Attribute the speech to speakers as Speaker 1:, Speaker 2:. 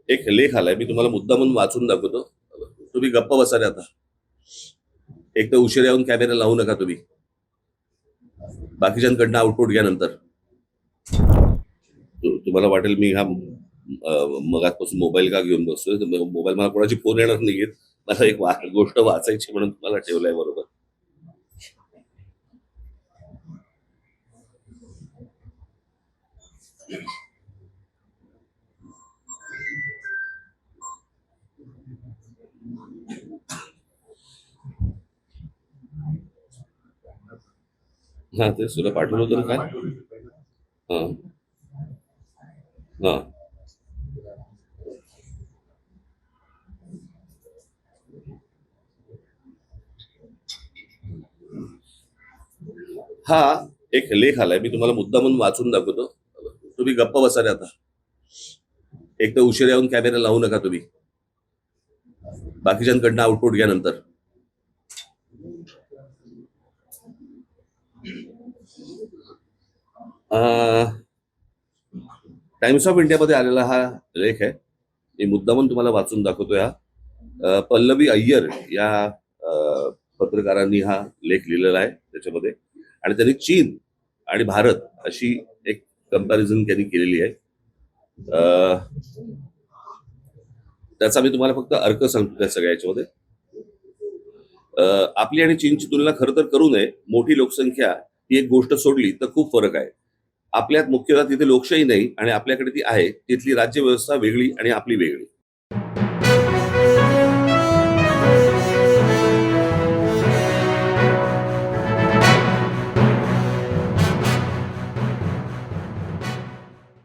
Speaker 1: एक लेख आलाय, मी तुम्हाला मुद्दा म्हणून वाचून दाखवतो. तुम्ही गप्प बसा रे आता. एक तर उशिरा येऊन कॅमेरा लावू नका तुम्ही. बाकीच्यांकडनं आउटपुट घ्या नंतर. तुम्हाला वाटेल मी हा मगाचपासून मोबाईल का घेऊन बसतोय, तर मोबाईल मला कोणाची फोन येणार नाहीये. मला एक गोष्ट वाचायची म्हणून तुम्हाला ठेवलंय बरोबर. हा, ते तुला पाठवलं होतं ना काय? हा हा हा एक लेख आलाय, मी तुम्हाला मुद्दा म्हणून वाचून दाखवतो. तुम्ही गप्प बसा रे आता. एक तर उशिरा येऊन कॅमेरा लावू नका तुम्ही. बाकीच्यांकडनं आउटपुट घ्या नंतर. टाइम्स ऑफ इंडियामध्ये आलेला हा लेख आहे. मी मुद्दा म्हणून तुम्हाला वाचून दाखवतोय. हा पल्लवी अय्यर या पत्रकारांनी हा लेख लिहिलेला आहे त्याच्यामध्ये. आणि त्यांनी चीन आणि भारत अशी एक कंपॅरिझन त्यांनी केलेली आहे. त्याचा मी तुम्हाला फक्त अर्थ सांगतो त्या सगळ्या याच्यामध्ये. आपली आणि चीनची तुलना खरं तर करू नये. मोठी लोकसंख्या ही एक गोष्ट सोडली तर खूप फरक आहे. आपल्यात मुख्यतः तिथे लोकशाही नाही आणि आपल्याकडे ती आहे. तिथली राज्य व्यवस्था वेगळी आणि आपली वेगळी.